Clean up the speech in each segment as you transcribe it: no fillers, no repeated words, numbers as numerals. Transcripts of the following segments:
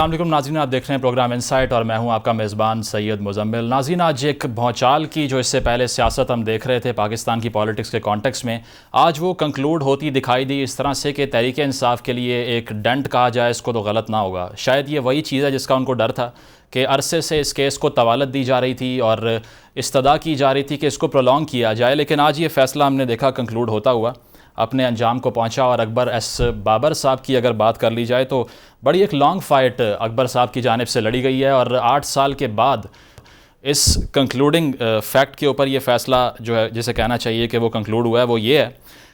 السلام علیکم ناظرین، آپ دیکھ رہے ہیں پروگرام انسائٹ اور میں ہوں آپ کا میزبان سید مزمل۔ ناظرین، آج ایک بھونچال کی جو اس سے پہلے سیاست ہم دیکھ رہے تھے پاکستان کی پالیٹکس کے کانٹیکس میں، آج وہ کنکلوڈ ہوتی دکھائی دی اس طرح سے کہ تحریک انصاف کے لیے ایک ڈنٹ کہا جائے اس کو تو غلط نہ ہوگا۔ شاید یہ وہی چیز ہے جس کا ان کو ڈر تھا کہ عرصے سے اس کیس کو طوالت دی جا رہی تھی اور استدعا کی جا رہی تھی کہ اس کو پرولونگ کیا جائے، لیکن آج یہ فیصلہ ہم نے دیکھا کنکلوڈ ہوتا ہوا اپنے انجام کو پہنچا۔ اور اکبر ایس بابر صاحب کی اگر بات کر لی جائے تو بڑی ایک لانگ فائٹ اکبر صاحب کی جانب سے لڑی گئی ہے، اور 8 سال کے بعد اس کنکلوڈنگ فیکٹ کے اوپر یہ فیصلہ جو ہے جسے کہنا چاہیے کہ وہ کنکلوڈ ہوا ہے وہ یہ ہے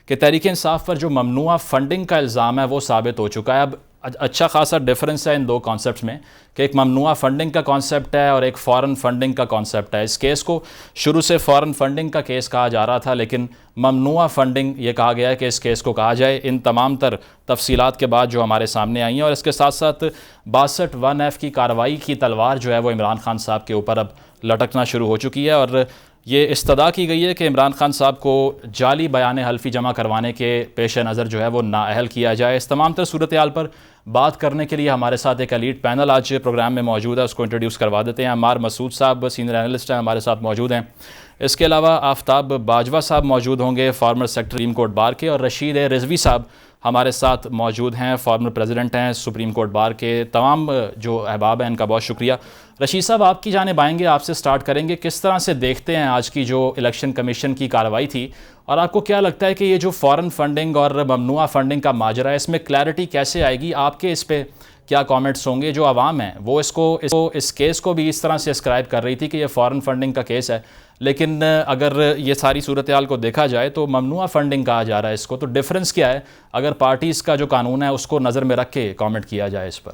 کہ تحریک انصاف پر جو ممنوعہ فنڈنگ کا الزام ہے وہ ثابت ہو چکا ہے۔ اب اچھا خاصا ڈفرنس ہے ان دو کانسیپٹس میں کہ ایک ممنوعہ فنڈنگ کا کانسیپٹ ہے اور ایک فارن فنڈنگ کا کانسیپٹ ہے۔ اس کیس کو شروع سے فارن فنڈنگ کا کیس کہا جا رہا تھا، لیکن ممنوعہ فنڈنگ یہ کہا گیا ہے کہ اس کیس کو کہا جائے۔ ان تمام تر تفصیلات کے بعد جو ہمارے سامنے آئی ہیں، اور اس کے ساتھ ساتھ 62(1)(f) کی کارروائی کی تلوار جو ہے وہ عمران خان صاحب کے اوپر اب لٹکنا شروع ہو چکی ہے، اور یہ استدعا کی گئی ہے کہ عمران خان صاحب کو جعلی بیان حلفی جمع کروانے کے پیش نظر جو ہے وہ نااہل کیا جائے۔ اس تمام تر صورتحال پر بات کرنے کے لیے ہمارے ساتھ ایک ایلیٹ پینل آج پروگرام میں موجود ہے، اس کو انٹروڈیوس کروا دیتے ہیں۔ عمار مسعود صاحب سینئر اینالسٹ ہیں، ہمارے ساتھ موجود ہیں۔ اس کے علاوہ آفتاب باجوہ صاحب موجود ہوں گے، former secretary supreme court bar کے، اور رشید رضوی صاحب ہمارے ساتھ موجود ہیں، فارمر پریزیڈنٹ ہیں سپریم کورٹ بار کے۔ تمام جو احباب ہیں ان کا بہت شکریہ۔ رشید صاحب، آپ کی جانب آئیں گے، آپ سے سٹارٹ کریں گے، کس طرح سے دیکھتے ہیں آج کی جو الیکشن کمیشن کی کارروائی تھی، اور آپ کو کیا لگتا ہے کہ یہ جو فارن فنڈنگ اور ممنوعہ فنڈنگ کا ماجرا ہے اس میں کلیئرٹی کیسے آئے گی؟ آپ کے اس پہ کیا کامنٹس ہوں گے؟ جو عوام ہیں وہ اس کیس کو بھی اس طرح سے اسکرائب کر رہی تھی کہ یہ فارن فنڈنگ کا کیس ہے، لیکن اگر یہ ساری صورتحال کو دیکھا جائے تو ممنوعہ فنڈنگ کہا جا رہا ہے اس کو، تو ڈیفرنس کیا ہے اگر پارٹیز کا جو قانون ہے اس کو نظر میں رکھ کے کامنٹ کیا جائے اس پر؟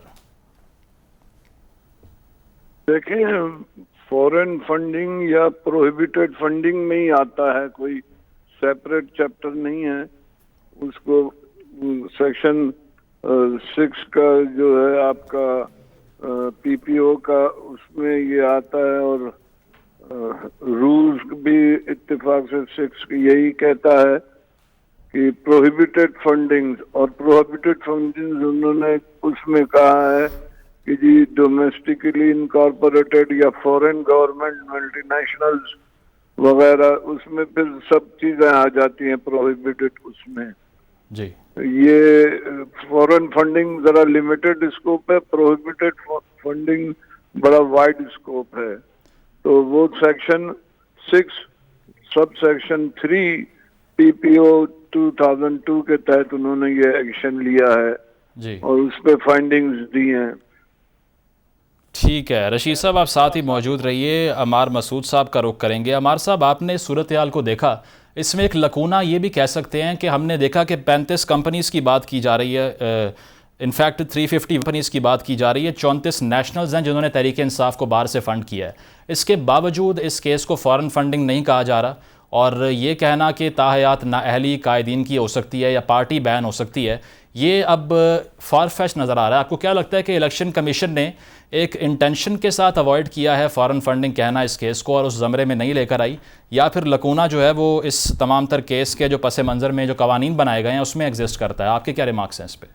دیکھیں، فورن فنڈنگ یا پروہیبیٹڈ فنڈنگ میں ہی آتا ہے، کوئی سیپریٹ چیپٹر نہیں ہے اس کو۔ سیکشن 6 کا جو ہے آپ کا پی پی او کا، اس میں یہ آتا ہے، اور رولز بھی اتفاق سے 6 یہی کہتا ہے کہ پروہیبیٹڈ فنڈنگ، اور پروہیبیٹڈ فنڈنگ انہوں نے اس میں کہا ہے کہ جی ڈومیسٹکلی انکارپوریٹڈ یا فورن گورنمنٹ ملٹی نیشنلز وغیرہ، اس میں پھر سب چیزیں آ جاتی ہیں پروہیبیٹڈ اس میں۔ جی، یہ فورن فنڈنگ ذرا لمیٹڈ اسکوپ ہے، پروہیبیٹڈ فنڈنگ بڑا وائڈ اسکوپ ہے۔ تو وہ سیکشن 6 سب سیکشن 3 پی پی او 2002 کے تحت انہوں نے یہ ایکشن لیا ہے جی، اور اس پہ فائنڈنگز دی ہیں۔ ٹھیک ہے رشید صاحب، آپ ساتھ ہی موجود رہیے، عمار مسعود صاحب کا رخ کریں گے۔ عمار صاحب، آپ نے صورتحال کو دیکھا، اس میں ایک لکونہ یہ بھی کہہ سکتے ہیں کہ ہم نے دیکھا کہ 35 کمپنیز کی بات کی جا رہی ہے، انفیکٹ 350 کمپنیز کی بات کی جا رہی ہے، 34 نیشنلز ہیں جنہوں نے تحریک انصاف کو باہر سے فنڈ کیا ہے۔ اس کے باوجود اس کیس کو فارن فنڈنگ نہیں کہا جا رہا، اور یہ کہنا کہ تاحیات نااہلی قائدین کی ہو سکتی ہے یا پارٹی بین ہو سکتی ہے، یہ اب فار فیچ نظر آ رہا ہے۔ آپ کو کیا لگتا ہے کہ الیکشن کمیشن نے ایک انٹینشن کے ساتھ اوائڈ کیا ہے فارن فنڈنگ کہنا اس کیس کو، اور اس زمرے میں نہیں لے کر آئی، یا پھر لکونہ جو ہے وہ اس تمام تر کیس کے جو پس منظر میں جو قوانین بنائے گئے ہیں اس میں ایگزسٹ کرتا ہے؟ آپ کے کیا ریمارکس ہیں اس پہ؟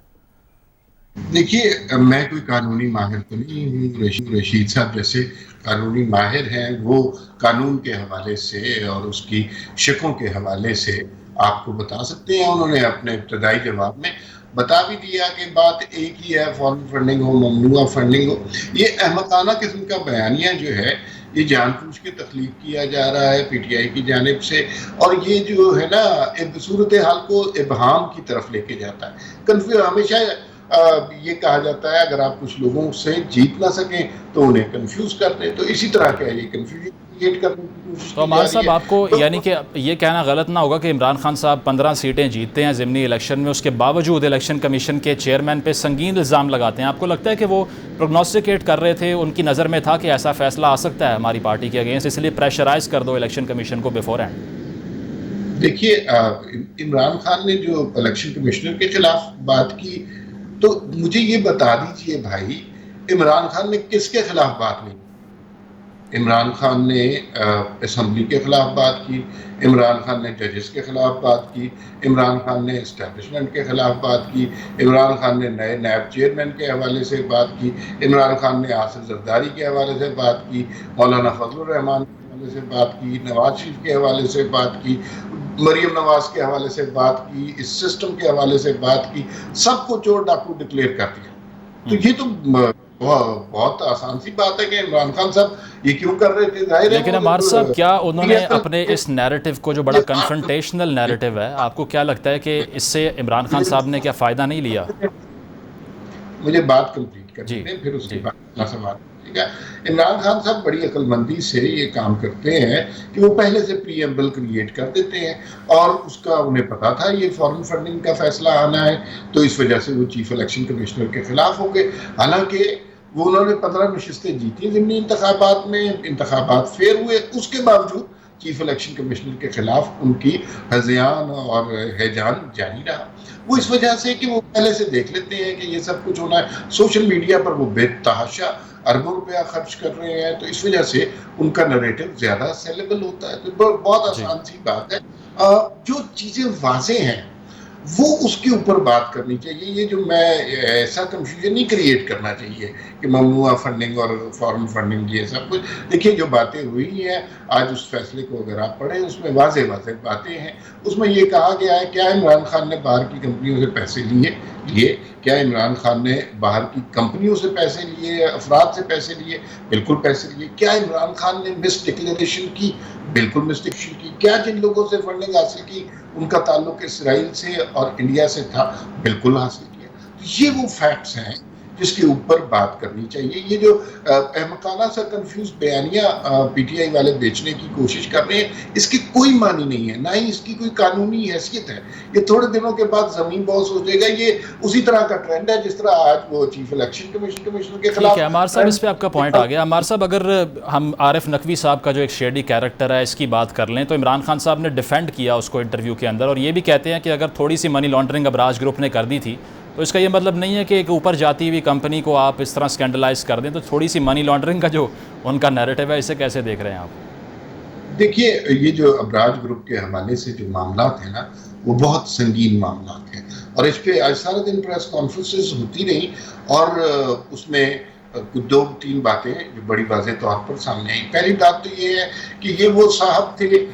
دیکھیے، میں کوئی قانونی ماہر تو نہیں ہوں، رشید صاحب جیسے قانونی ماہر ہیں، وہ قانون کے حوالے سے اور اس کی شقوں کے حوالے سے آپ کو بتا سکتے ہیں۔ انہوں نے اپنے ابتدائی جواب میں بتا بھی دیا کہ بات ایک ہی ہے، فارن فنڈنگ ہو ممنوعہ فنڈنگ ہو، یہ احمقانہ قسم کا بیانیہ جو ہے یہ جان بوجھ کے تخلیق کیا جا رہا ہے پی ٹی آئی کی جانب سے، اور یہ جو ہے نا صورتحال کو ابہام کی طرف لے کے جاتا ہے۔ ہمیشہ یہ کہا جاتا ہے اگر آپ کچھ لوگوں سے جیت نہ سکیں تو انہیں کنفیوز کر دیں، تو اسی طرح کا یہ کنفیوژن کریٹ کرنے کی کوشش کی تو عمار صاحب، آپ کو یعنی کہ یہ کہنا غلط نہ ہوگا کہ عمران خان صاحب 15 سیٹیں جیتتے ہیں ضمنی الیکشن میں، اس کے باوجود الیکشن کمیشن کے چیئرمین پہ سنگین الزام لگاتے ہیں؟ آپ کو لگتا ہے کہ وہ پروگنوسٹیکیٹ کر رہے تھے، ان کی نظر میں تھا کہ ایسا فیصلہ آ سکتا ہے ہماری پارٹی کے اگینسٹ، اس لیے پریشرائز کر دو الیکشن کمیشن کو بیفور ہینڈ؟ دیکھیے، عمران خان نے جو الیکشن کمشنر کے خلاف بات کی، تو مجھے یہ بتا دیجئے بھائی، عمران خان نے کس کے خلاف بات نہیں؟ عمران خان نے اسمبلی کے خلاف بات کی، عمران خان نے ججز کے خلاف بات کی، عمران خان نے اسٹیبلشمنٹ کے خلاف بات کی، عمران خان نے نئے نیب چیئرمین کے حوالے سے بات کی، عمران خان نے آصف زرداری کے حوالے سے بات کی، مولانا فضل الرحمان کے حوالے سے بات کی، نواز شریف کے حوالے سے بات کی، مریم نواز کے حوالے سے بات کی، اس سسٹم کے حوالے سے بات کی، سب کو چور ڈاکو ڈکلیئر کر دیا. تو یہ تو بہت آسان سی بات ہے کہ عمران خان صاحب یہ کیوں کر رہے تھے. ظاہر ہے لیکن عمار صاحب کیا انہوں نے اپنے اس نیریٹو کو جو بڑا کنفرنٹیشنل نیریٹو ہے، آپ کو کیا لگتا ہے کہ اس سے عمران خان صاحب نے کیا فائدہ نہیں لیا؟ مجھے بات کمپلیٹ کرنی ہے پھر اس کے بعد اپنا سوال. عمران خان صاحب بڑی عقل مندی سے یہ کام کرتے ہیں کہ وہ پہلے سے پری ایمبل کریٹ کر دیتے ہیں، اور اس کا انہیں پتا تھا یہ فارن فنڈنگ کا فیصلہ آنا ہے، تو اس وجہ سے وہ چیف الیکشن کمشنر کے خلاف ہو گئے. حالانکہ وہ انہوں نے 15 نشستیں جیتی ضمنی انتخابات میں، انتخابات فیئر ہوئے، اس کے باوجود چیف الیکشن کمشنر کے خلاف ان کی ہذیان اور ہیجان جاری رہا. وہ اس وجہ سے کہ وہ پہلے سے دیکھ لیتے ہیں کہ یہ سب کچھ ہونا ہے. سوشل میڈیا پر وہ بے تحاشا اربوں روپیہ خرچ کر رہے ہیں، تو اس وجہ سے ان کا نریٹو زیادہ سیلیبل ہوتا ہے. تو بہت آسان سی بات ہے. جو چیزیں واضح ہیں وہ اس کے اوپر بات کرنی چاہیے. یہ جو میں ایسا کنفیوژن نہیں کریٹ کرنا چاہیے کہ ممنوعہ فنڈنگ اور فارن فنڈنگ یہ سب کچھ. دیکھیے جو باتیں ہوئی ہیں آج اس فیصلے کو اگر آپ پڑھیں اس میں واضح واضح باتیں ہیں. اس میں یہ کہا گیا ہے کیا عمران خان نے باہر کی کمپنیوں سے پیسے لیے؟ کیا عمران خان نے باہر کی کمپنیوں سے پیسے لیے، افراد سے پیسے لیے؟ بالکل پیسے لیے. کیا عمران خان نے مس ڈکلیریشن کی؟ بالکل مس ڈکلیریشن کی. کیا جن لوگوں سے فنڈنگ حاصل کی ان کا تعلق اسرائیل سے اور انڈیا سے تھا؟ بالکل حاصل کیا. یہ وہ فیکٹس ہیں جس کے اوپر بات کرنی چاہیے. یہ جو احمقانہ سا کنفیوز بیانیہ پی ٹی آئی والے بیچنے کی کوشش کر رہے ہیں، اس کی کوئی معنی نہیں ہے، نہ ہی اس کی کوئی قانونی حیثیت ہے. یہ تھوڑے دنوں کے بعد زمین باس ہو جائے گا. یہ اسی طرح کا ٹرینڈ ہے جس طرح آج وہ چیف الیکشن کمیشنر کے خلاف. عمار صاحب اس پہ آپ کا پوائنٹ آ گیا. عمار صاحب اگر ہم عارف نقوی صاحب کا جو ایک شیڈی کیریکٹر ہے اس کی بات کر لیں، تو عمران خان صاحب نے ڈیفینڈ کیا اس کو انٹرویو کے اندر، اور یہ بھی کہتے ہیں کہ اگر تھوڑی سی منی لانڈرنگ ابراج گروپ نے کر دی تھی تو اس کا یہ مطلب نہیں ہے کہ ایک اوپر جاتی ہوئی کمپنی کو آپ اس طرح اسکینڈلائز کر دیں. تو تھوڑی سی منی لانڈرنگ کا جو ان کا نیریٹو ہے اسے کیسے دیکھ رہے ہیں آپ؟ دیکھیے یہ جو ابراج گروپ کے حوالے سے جو معاملات ہیں نا وہ بہت سنگین معاملات ہیں، اور اس پہ آج سارے دن پریس کانفرنسز ہوتی رہی، اور اس میں 2-3 باتیں جو بڑی واضح طور پر سامنے آئی. پہلی بات تو یہ ہے کہ یہ وہ صاحب تھے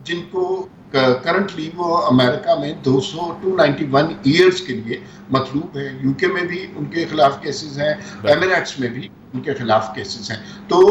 جن کو کرنٹلی وہ امریکہ میں 291 ایئرز کے لیے مطلوب ہے. یو کے میں بھی ان کے خلاف کیسز ہیں، ایمریٹس میں بھی ان کے خلاف کیسز ہیں. تو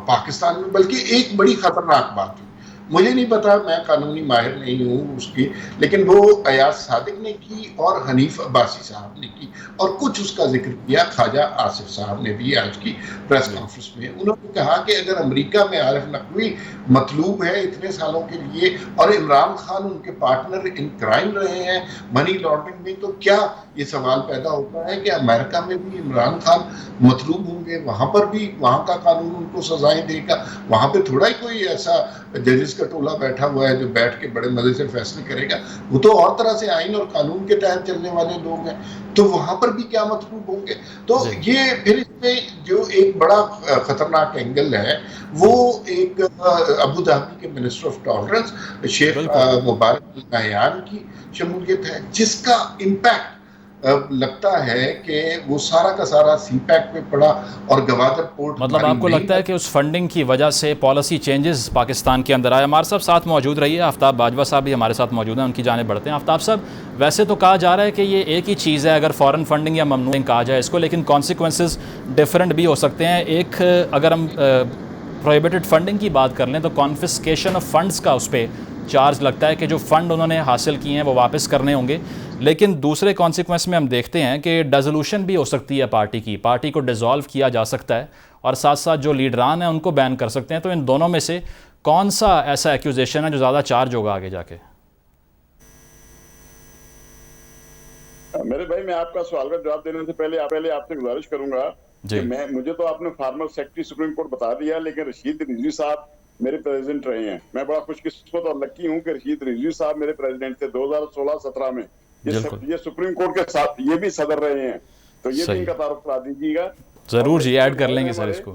پاکستان میں بلکہ ایک بڑی خطرناک بات ہے، مجھے نہیں پتا، میں قانونی ماہر نہیں ہوں اس کی، لیکن وہ ایاز صادق نے کی اور حنیف عباسی صاحب نے کی، اور کچھ اس کا ذکر کیا خواجہ آصف صاحب نے بھی آج کی پریس کانفرنس میں. انہوں نے کہا کہ اگر امریکہ میں عارف نقوی مطلوب ہے اتنے سالوں کے لیے اور عمران خان ان کے پارٹنر ان کرائم رہے ہیں منی لانڈرنگ میں، تو کیا یہ سوال پیدا ہوتا ہے کہ امریکہ میں بھی عمران خان مطلوب ہوں گے، وہاں پر بھی وہاں کا قانون ان کو سزائیں دے گا؟ وہاں پہ تھوڑا ہی کوئی ایسا ججز کا ٹولہ بیٹھا ہوا ہے جو بیٹھ کے بڑے مزے سے فیصلے کرے گا. وہ تو اور طرح سے آئین اور قانون کے تحت چلنے والے لوگ ہیں، تو وہاں پر بھی کیا مطلوب ہوں گے؟ تو یہ پھر اس میں جو ایک بڑا خطرناک اینگل ہے وہ ایک ابو ظہبی کے منسٹر آف ٹالرنس شیخ مبارک نہیان کی شمولیت ہے، جس کا امپیکٹ لگتا ہے کہ وہ سارا کا سارا سی پیک پہ پڑا اور گوادر پورٹ. مطلب آپ کو لگتا ہے کہ اس فنڈنگ کی وجہ سے پالیسی چینجز پاکستان کے اندر آئے. ہمارے صاحب ساتھ موجود رہی ہے، آفتاب باجوہ صاحب بھی ہمارے ساتھ موجود ہیں، ان کی جانب بڑھتے ہیں. آفتاب صاحب ویسے تو کہا جا رہا ہے کہ یہ ایک ہی چیز ہے اگر فارن فنڈنگ یا ممنوع کہا جائے اس کو، لیکن کانسیکوینسز ڈفرینٹ بھی ہو سکتے ہیں. ایک اگر ہم پروہیبٹڈ فنڈنگ کی بات کر لیں تو کانفسکیشن آف فنڈز کا اس پہ چارج لگتا ہے کہ جو فنڈ انہوں نے حاصل کیے ہیں وہ واپس کرنے ہوں گے. لیکن دوسرے کانسیکوینس میں ہم دیکھتے ہیں کہ ڈیزولوشن بھی ہو سکتی ہے پارٹی کو ڈیزالو کیا جا سکتا ہے، اور ساتھ ساتھ جو لیڈران ہیں ان کو بین کر سکتے ہیں. تو ان دونوں میں سے کون سا ایسا ایکوزیشن ہے جو زیادہ چارج ہوگا آگے جا کے؟ میرے بھائی، میں آپ کا سوال کا جواب دینے سے پہلے آپ سے گزارش کروں گا کہ مجھے تو آپ نے فارمر سیکرٹری سپریم کورٹ بتا دیا، لیکن رشید رضوی صاحب میرے پریزیڈنٹ رہے ہیں. میں بڑا خوش قسمت اور لکی ہوں کہ رشید رضوی صاحب میرے پریزیڈنٹ تھے 2016-17 میں. یہ سپریم کورٹ کے ساتھ یہ بھی صدر رہے ہیں، تو یہ بھی ان کا تعارف کرا دیجیے گا. ضرور جی، ایڈ کر لیں گے سر اس کو.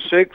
6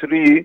3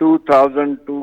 2002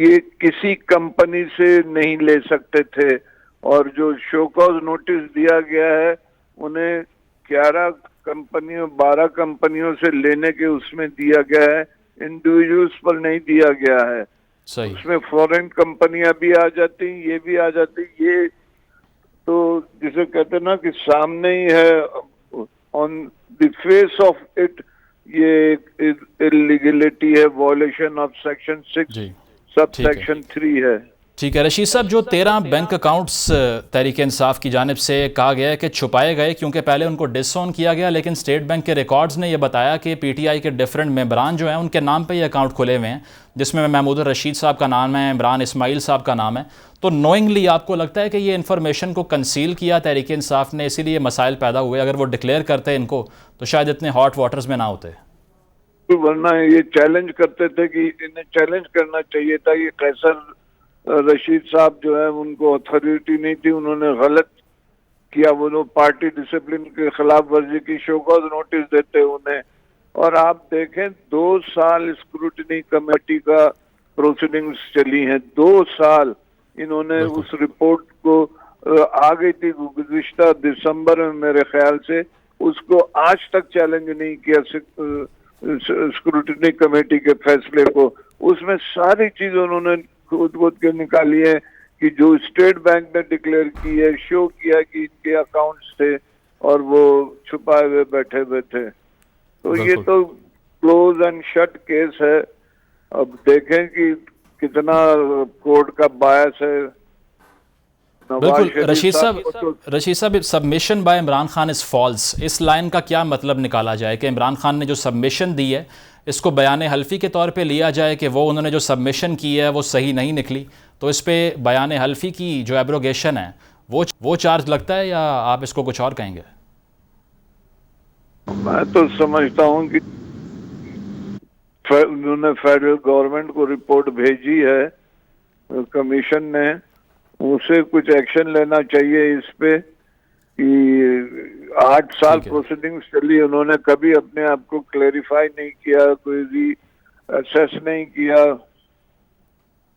یہ کسی کمپنی سے نہیں لے سکتے تھے، اور جو شو کاز نوٹس دیا گیا ہے انہیں 12 کمپنیوں سے لینے کے اس میں دیا گیا ہے، انڈیویجولز پر نہیں دیا گیا ہے۔ صحیح، اس میں فورن کمپنیاں بھی آ جاتی، یہ بھی آ جاتی، یہ تو جسے کہتے ہیں نا کہ سامنے ہی ہے، آن دی فیس آف اٹ یہ اللیگلٹی ہے، وائلیشن آف سیکشن 6 جی سب ٹھیک ہے، سیکشن 3 ہے۔ ٹھیک ہے رشید صاحب، جو 13 بینک اکاؤنٹس تحریک انصاف کی جانب سے کہا گیا ہے کہ چھپائے گئے کیونکہ پہلے ان کو ڈس آن کیا گیا، لیکن اسٹیٹ بینک کے ریکارڈز نے یہ بتایا کہ پی ٹی آئی کے ڈیفرنٹ ممبران جو ہیں ان کے نام پہ یہ اکاؤنٹ کھلے ہوئے ہیں، جس میں محمود الرشید صاحب کا نام ہے، عمران اسماعیل صاحب کا نام ہے۔ تو نوئنگلی آپ کو لگتا ہے کہ یہ انفارمیشن کو کنسیل کیا تحریک انصاف نے، اسی لیے مسائل پیدا ہوئے؟ اگر وہ ڈکلیئر کرتے ان کو تو شاید اتنے ہاٹ واٹرز میں نہ ہوتے۔ ورنہ یہ چیلنج کرتے تھے کہ انہیں چیلنج کرنا چاہیے تھا، یہ قیصر رشید صاحب جو ہے ان کو اتھارٹی نہیں تھی، انہوں نے غلط کیا، وہ لوگ پارٹی ڈسپلن کے خلاف ورزی کی شو کاز نوٹس دیتے انہیں۔ اور آپ دیکھیں 2 سال اسکروٹنی کمیٹی کا پروسیڈنگز چلی ہیں، 2 سال انہوں نے اس رپورٹ کو آ گئی تھی گزشتہ دسمبر میں میرے خیال سے، اس کو آج تک چیلنج نہیں کیا اسکروٹنی کمیٹی کے فیصلے کو۔ اس میں ساری چیزیں انہوں نے خود کے نکالی ہے کہ جو اسٹیٹ بینک نے ڈکلیئر کی ہے، شو کیا کہ ان کے اکاؤنٹس تھے اور وہ چھپائے ہوئے بیٹھے ہوئے تھے۔ تو یہ تو کلوز اینڈ شٹ کیس ہے، اب دیکھیں کہ کتنا کورٹ کا باعث ہے۔ بالکل رشید صاحب، submission by Imran Khan is false, اس لائن کا کیا مطلب نکالا جائے کہ عمران خان نے جو سبمیشن دی ہے اس کو بیان حلفی کے طور پہ لیا جائے کہ وہ انہوں نے جو سبمیشن کی ہے وہ صحیح نہیں نکلی، تو اس پہ بیان حلفی کی جو ایبروگیشن ہے وہ چارج لگتا ہے، یا آپ اس کو کچھ اور کہیں گے؟ میں تو سمجھتا ہوں کہ انہوں نے فیڈرل گورنمنٹ کو رپورٹ بھیجی ہے، کمیشن نے، اسے کچھ ایکشن لینا چاہیے اس پہ کہ 8 سال پروسیڈنگز چلی، انہوں نے کبھی اپنے آپ کو کلیریفائی نہیں کیا، کوئی ری ایسیس نہیں کیا۔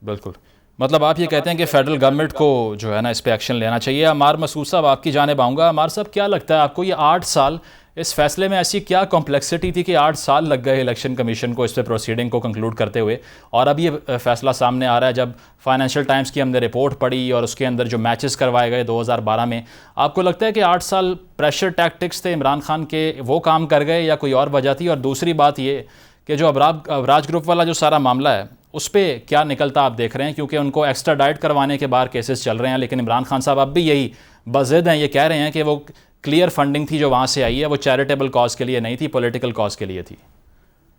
بالکل، مطلب آپ یہ کہتے ہیں کہ فیڈرل گورنمنٹ کو جو ہے نا اس پہ ایکشن لینا چاہیے۔ عمار مسعود صاحب آپ کی جانب آؤں گا۔ عمار صاحب کیا لگتا ہے آپ کو، یہ 8 سال اس فیصلے میں ایسی کیا کمپلیکسٹی تھی کہ 8 سال لگ گئے الیکشن کمیشن کو اس پہ پروسیڈنگ کو کنکلوڈ کرتے ہوئے، اور اب یہ فیصلہ سامنے آ رہا ہے؟ جب فائنینشیل ٹائمز کی ہم نے رپورٹ پڑھی اور اس کے اندر جو میچز کروائے گئے 2012 میں، آپ کو لگتا ہے کہ 8 سال پریشر ٹیکٹکس تھے عمران خان کے، وہ کام کر گئے یا کوئی اور وجہ تھی؟ اور دوسری بات یہ کہ جو ابراج گروپ والا جو سارا معاملہ ہے اس پہ کیا نکلتا آپ دیکھ رہے ہیں؟ کیونکہ ان کو ایکسٹرا ڈائٹ کروانے کے بعد کیسز چل رہے ہیں، لیکن عمران خان صاحب اب بھی یہی بضد ہیں، یہ کہہ رہے ہیں کہ وہ کلیئر فنڈنگ تھی جو وہاں سے آئی ہے، وہ چیریٹیبل کاز کے لیے نہیں تھی، پولیٹیکل کاز کے لیے تھی۔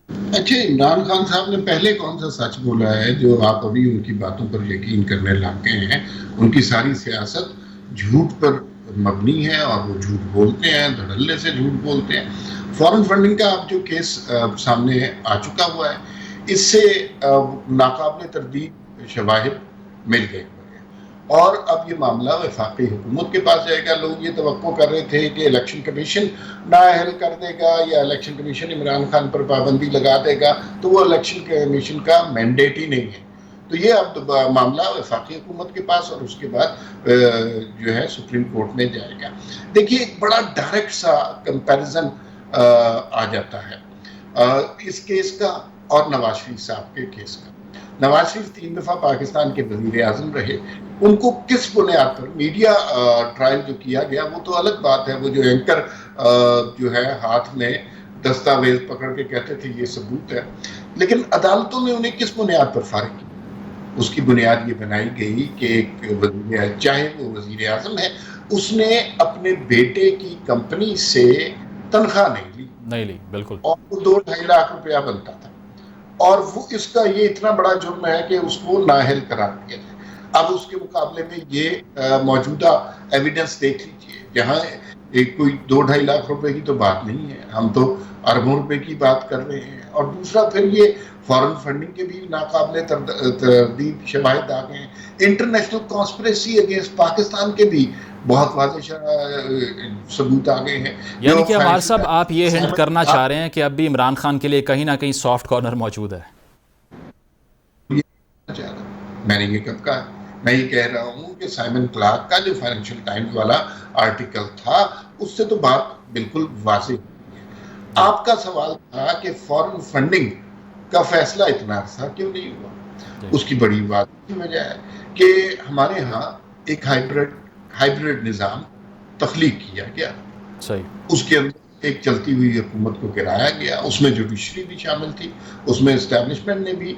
اچھا، عمران خان صاحب نے پہلے کون سا سچ بولا ہے جو آپ ابھی ان کی باتوں پر یقین کرنے لگ گئے ہیں؟ ان کی ساری سیاست جھوٹ پر مبنی ہے اور وہ جھوٹ بولتے ہیں، دھڑلے سے جھوٹ بولتے ہیں۔ فورن فنڈنگ کا اب جو کیس سامنے آ چکا ہوا ہے، اس سے ناقابل تردید شواہد مل گئے، اور اب یہ معاملہ وفاقی حکومت کے پاس جائے گا۔ لوگ یہ توقع کر رہے تھے کہ الیکشن کمیشن نااہل کر دے گا یا الیکشن کمیشن عمران خان پر پابندی لگا دے گا، تو وہ الیکشن کمیشن کا مینڈیٹ ہی نہیں ہے۔ تو یہ اب معاملہ وفاقی حکومت کے پاس اور اس کے بعد جو ہے سپریم کورٹ میں جائے گا۔ دیکھیے، ایک بڑا ڈائریکٹ سا کمپیریزن آ جاتا ہے اس کیس کا اور نواز شریف صاحب کے کیس کا۔ نواز شریف 3 دفعہ پاکستان کے وزیر اعظم رہے، ان کو کس بنیاد پر میڈیا ٹرائل جو کیا گیا وہ تو الگ بات ہے، وہ جو اینکر جو ہے ہاتھ میں دستاویز پکڑ کے کہتے تھے یہ ثبوت ہے، لیکن عدالتوں نے انہیں کس بنیاد پر فارغ کیا؟ اس کی بنیاد یہ بنائی گئی کہ ایک وزیر، چاہے وہ وزیر اعظم ہے، اس نے اپنے بیٹے کی کمپنی سے تنخواہ نہیں لی، بالکل، اور وہ 2-2.5 لاکھ روپیہ بنتا تھا، اور وہ اس کا یہ اتنا بڑا جرم ہے کہ اس کو نااہل قرار دیا جائے۔ اب اس کے مقابلے میں یہ موجودہ ایویڈنس دیکھ لیجئے، یہاں کوئی 2-2.5 لاکھ روپے کی تو بات نہیں ہے، ہم تو اربوں روپے کی بات کر رہے ہیں۔ اور دوسرا پھر یہ فارن فنڈنگ کے بھی ناقابل تردید شواہد آ گئے ہیں، انٹرنیشنل کانسپریسی اگینسٹ پاکستان کے بھی بہت واضح ثبوت آ گئے ہیں۔ یعنی کہ عمار صاحب آپ یہ ہنٹ کرنا چاہ رہے ہیں کہ اب بھی عمران خان کے لیے کہیں نہ کہیں سافٹ کارنر موجود ہے؟ میں نے یہ کب کہا؟ میں یہ کہہ رہا ہوں کہ سائمن کلارک کا جو فائنینشیل ٹائمز والا آرٹیکل تھا اس سے تو بات بالکل واضح۔ آپ کا سوال تھا کہ فورن فنڈنگ کا فیصلہ اتنا عرصہ کیوں نہیں ہوا؟ اس کی بڑی بات کی وجہ ہے کہ ہمارے ہاں ایک ہائبرڈ نظام تخلیق کیا گیا، اس کے اندر ایک چلتی ہوئی حکومت کو گرایا گیا، اس میں جوڈیشری بھی شامل تھی، اس میں اسٹیبلشمنٹ نے بھی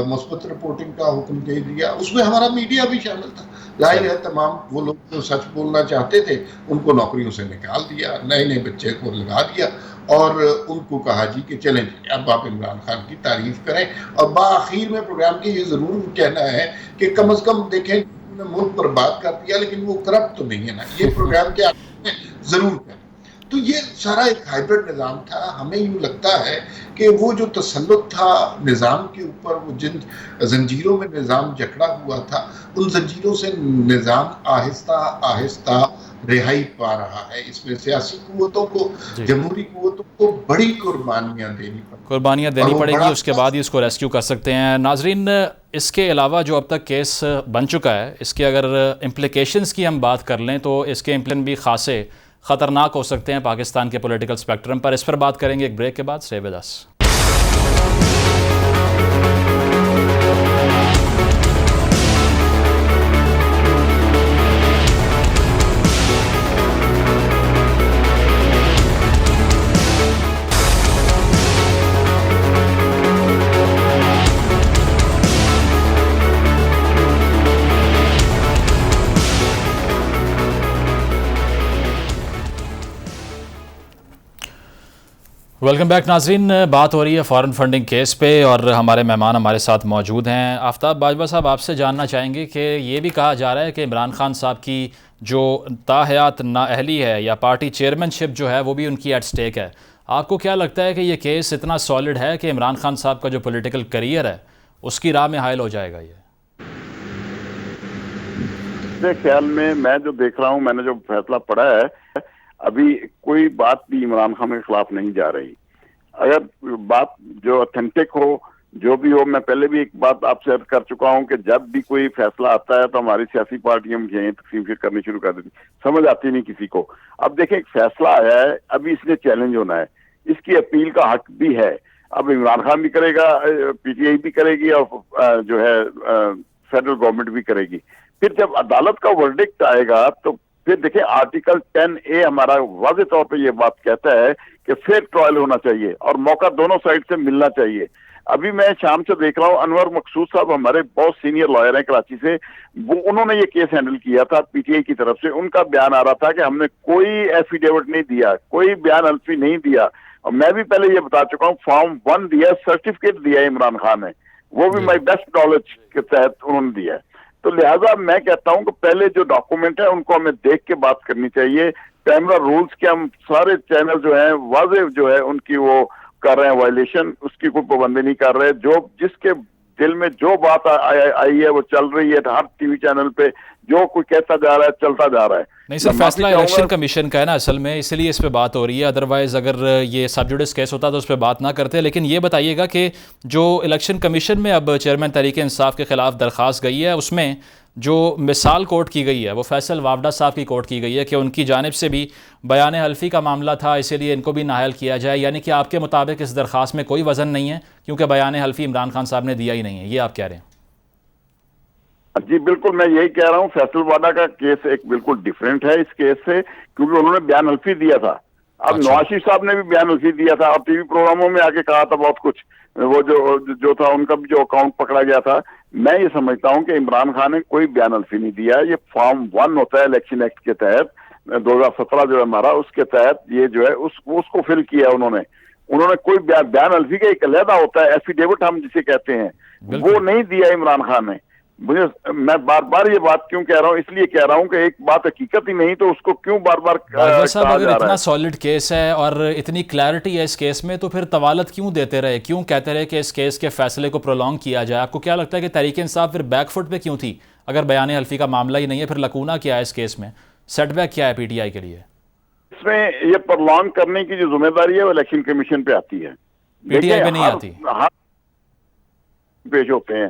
مثبت رپورٹنگ کا حکم دے دیا، اس میں ہمارا میڈیا بھی شامل تھا۔ ظاہر ہے تمام وہ لوگ جو سچ بولنا چاہتے تھے ان کو نوکریوں سے نکال دیا، نئے نئے بچے کو لگا دیا اور ان کو کہا جی کہ چلیں جی اب آپ عمران خان کی تعریف کریں، اور بآخر میں پروگرام کی یہ ضرور کہنا ہے کہ کم از کم دیکھیں ملک برباد کر دیا لیکن وہ کرپٹ تو نہیں ہے نا، یہ پروگرام کے آخر میں ضرور کریں۔ تو یہ سارا ایک ہائبرڈ نظام تھا۔ ہمیں یوں لگتا ہے کہ وہ جو تسلط تھا نظام کے اوپر، وہ جن زنجیروں میں نظام جکڑا ہوا تھا ان زنجیروں سے نظام آہستہ آہستہ رہائی پا رہا ہے۔ اس میں سیاسی قوتوں کو، جمہوری قوتوں کو بڑی قربانیاں دینی پڑے گی، اس کے بعد ہی اس کو ریسکیو کر سکتے ہیں۔ ناظرین، اس کے علاوہ جو اب تک کیس بن چکا ہے اس کے اگر امپلیکیشنز کی ہم بات کر لیں تو اس کے امپلیکیشن بھی خاصے خطرناک ہو سکتے ہیں پاکستان کے پولیٹیکل اسپیکٹرم پر۔ اس پر بات کریں گے ایک بریک کے بعد۔ Stay with us. Welcome back ناظرین، بات ہو رہی ہے فارن فنڈنگ کیس پہ اور ہمارے مہمان ہمارے ساتھ موجود ہیں۔ آفتاب باجوہ صاحب، آپ سے جاننا چاہیں گے کہ یہ بھی کہا جا رہا ہے کہ عمران خان صاحب کی جو تاحیات نااہلی ہے یا پارٹی چیئرمین شپ جو ہے وہ بھی ان کی ایٹ سٹیک ہے۔ آپ کو کیا لگتا ہے کہ یہ کیس اتنا سالڈ ہے کہ عمران خان صاحب کا جو پولیٹیکل کریئر ہے اس کی راہ میں حائل ہو جائے گا؟ یہ میرے خیال میں جو دیکھ رہا ہوں، میں نے جو فیصلہ پڑھا ہے، ابھی کوئی بات بھی عمران خان کے خلاف نہیں جا رہی۔ اگر بات جو اتھینٹک ہو، جو بھی ہو، میں پہلے بھی ایک بات آپ سے عرض کر چکا ہوں کہ جب بھی کوئی فیصلہ آتا ہے تو ہماری سیاسی پارٹیاں یہیں تقسیم کرنی شروع کر دیتی، سمجھ آتی نہیں کسی کو۔ اب دیکھیں ایک فیصلہ آیا ہے، ابھی اس نے چیلنج ہونا ہے، اس کی اپیل کا حق بھی ہے۔ اب عمران خان بھی کرے گا، پی ٹی آئی بھی کرے گی، اور جو ہے فیڈرل گورنمنٹ بھی کرے گی۔ پھر جب عدالت کا ورڈکٹ آئے گا تو پھر دیکھیں آرٹیکل 10A ہمارا واضح طور پہ یہ بات کہتا ہے کہ فیئر ٹرائل ہونا چاہیے اور موقع دونوں سائڈ سے ملنا چاہیے۔ ابھی میں شام سے دیکھ رہا ہوں، انور مقصود صاحب ہمارے بہت سینئر لائر ہیں کراچی سے، انہوں نے یہ کیس ہینڈل کیا تھا پی ٹی آئی کی طرف سے۔ ان کا بیان آ رہا تھا کہ ہم نے کوئی ایفیڈیوٹ نہیں دیا، کوئی بیان الفی نہیں دیا، اور میں بھی پہلے یہ بتا چکا ہوں فارم 1 دیا، سرٹیفکیٹ دیا ہے عمران خان نے، وہ بھی مائی بیسٹ نالج کے تحت انہوں نے دیا ہے۔ تو لہٰذا میں کہتا ہوں کہ پہلے جو ڈاکومنٹ ہے ان کو ہمیں دیکھ کے بات کرنی چاہیے۔ کیمرہ رولز کے ہم سارے چینل جو ہیں واضح جو ہے ان کی وہ کر رہے ہیں وائلیشن، اس کی کوئی پابندی نہیں کر رہے۔ جو جس کے دل میں جو بات آئی ہے وہ چل رہی ہے، ہر ٹی وی چینل پہ جو کوئی کہتا جا رہا ہے چلتا جا رہا ہے۔ نہیں سر، فیصلہ الیکشن کمیشن کا ہے نا اصل میں، اسی لیے اس پہ بات ہو رہی ہے، ادروائز اگر یہ سب جوڈس کیس ہوتا تو اس پہ بات نہ کرتے۔ لیکن یہ بتائیے گا کہ جو الیکشن کمیشن میں اب چیئرمین تحریک انصاف کے خلاف درخواست گئی ہے، اس میں جو مثال کوٹ کی گئی ہے وہ فیصل وافدہ صاحب کی کوٹ کی گئی ہے کہ ان کی جانب سے بھی بیان حلفی کا معاملہ تھا، اسی لیے ان کو بھی نااہل کیا جائے۔ یعنی کہ آپ کے مطابق اس درخواست میں کوئی وزن نہیں ہے کیونکہ بیان حلفی عمران خان صاحب نے دیا ہی نہیں ہے، یہ آپ کہہ رہے ہیں؟ جی بالکل، میں یہی کہہ رہا ہوں، فیصل وادہ کا کیس ایک بالکل ڈیفرنٹ ہے اس کیس سے، کیونکہ انہوں نے بیان حلفی دیا تھا۔ اب نواز شریف صاحب نے بھی بیان حلفی دیا تھا اور ٹی وی پروگراموں میں آ کے کہا تھا بہت کچھ، وہ جو تھا ان کا بھی جو اکاؤنٹ پکڑا گیا تھا۔ میں یہ سمجھتا ہوں کہ عمران خان نے کوئی بیان حلفی نہیں دیا، یہ فارم 1 ہوتا ہے الیکشن ایکٹ کے تحت، 2017 جو ہے ہمارا، اس کے تحت یہ جو ہے اس کو فل کیا انہوں نے کوئی بیان حلفی کا ایک علیحدہ ہوتا ہے، ایفیڈیوٹ ہم جسے کہتے ہیں، وہ نہیں دیا عمران خان نے۔ میں بار بار یہ بات کیوں کہہ رہا ہوں، اس لیے کہہ رہا ہوں کہ ایک بات حقیقت ہی نہیں تو اس کو کیوں بار بار باجوہ صاحب اگر اتنا سالڈ کیس ہے اور اتنی کلیئرٹی ہے اس کیس میں تو پھر طوالت کیوں دیتے رہے، کیوں کہتے رہے کہ اس کیس کے فیصلے کو پرولونگ کیا جائے؟ آپ کو کیا لگتا ہے کہ تحریک انصاف پھر بیک فٹ پہ کیوں تھی؟ اگر بیان حلفی کا معاملہ ہی نہیں ہے، پھر لکونہ کیا ہے اس کیس میں، سیٹ بیک کیا ہے پی ٹی آئی کے لیے؟ اس میں یہ پرولونگ کرنے کی جو ذمہ داری ہے وہ الیکشن کمیشن پہ آتی ہے، پی ٹی آئی پہ نہیں آتی، پیش ہوتے ہیں۔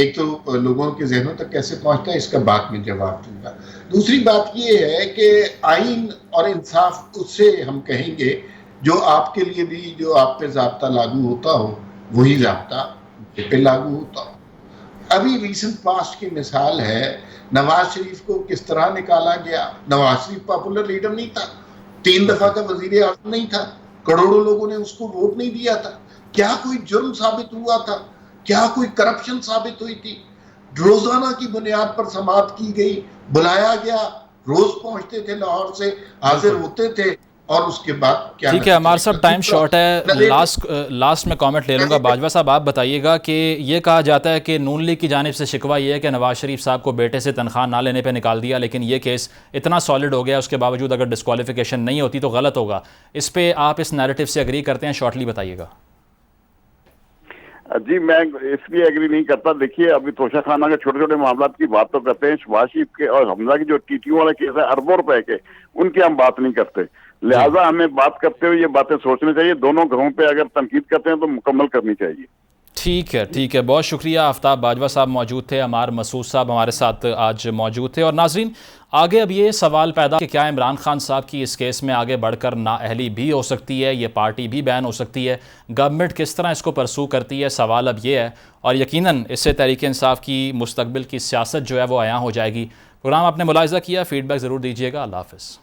ایک تو لوگوں کے ذہنوں تک کیسے پہنچتا ہے اس کا بعد میں جواب دوں گا. دوسری بات یہ ہے کہ آئین اور انصاف اس سے ہم کہیں گے جو آپ کے لیے بھی جو آپ پہ ضابطہ لاگو ہوتا ہو وہی ضابطہ پہ لاگو ہوتا ہو. ابھی ریسنٹ پاسٹ کی مثال ہے نواز شریف کو کس طرح نکالا گیا. نواز شریف پاپولر لیڈر نہیں تھا, 3 دفعہ کا وزیر اعظم نہیں تھا, کروڑوں لوگوں نے اس کو ووٹ نہیں دیا تھا. کیا کوئی جرم ثابت ہوا تھا؟ کیا کوئی کرپشن ثابت ہوئی تھی؟ روزانہ کی بنیاد پر سماعت کی گئی, بلایا گیا, روز پہنچتے تھے لاہور سے, حاضر ہوتے تھے, اور اس کے بعد کیا. ٹھیک ہے عمار صاحب, ٹائم شارٹ ہے, لاسٹ میں کامنٹ لے لوں گا. باجوہ صاحب آپ بتائیے گا کہ یہ کہا جاتا ہے کہ نون لیگ کی جانب سے شکوہ یہ ہے کہ نواز شریف صاحب کو بیٹے سے تنخواہ نہ لینے پہ نکال دیا, لیکن یہ کیس اتنا سالڈ ہو گیا اس کے باوجود اگر ڈسکوالیفیکیشن نہیں ہوتی تو غلط ہوگا. اس پہ آپ اس نیریٹو سے اگری کرتے ہیں؟ شارٹلی بتائیے گا. جی میں اس لیے ایگری نہیں کرتا. دیکھیے ابھی توشہ خانہ کے چھوٹے چھوٹے معاملات کی بات تو کرتے ہیں, شہباز شریف کے اور حمزہ کی جو ٹیٹیوں والا کیس ہے اربوں روپے کے, ان کی ہم بات نہیں کرتے. لہٰذا ہمیں بات کرتے ہوئے یہ باتیں سوچنی چاہیے. دونوں گھروں پہ اگر تنقید کرتے ہیں تو مکمل کرنی چاہیے. ٹھیک ہے, بہت شکریہ. آفتاب باجوہ صاحب موجود تھے, عمار مسعود صاحب ہمارے ساتھ آج موجود تھے. اور ناظرین, آگے اب یہ سوال پیدا کہ کیا عمران خان صاحب کی اس کیس میں آگے بڑھ کر نااہلی بھی ہو سکتی ہے, یہ پارٹی بھی بین ہو سکتی ہے, گورنمنٹ کس طرح اس کو پرسو کرتی ہے, سوال اب یہ ہے. اور یقیناً اس سے تحریک انصاف کی مستقبل کی سیاست جو ہے وہ عیاں ہو جائے گی. پروگرام آپ نے ملاحظہ کیا, فیڈ بیک ضرور دیجیے گا. اللہ حافظ.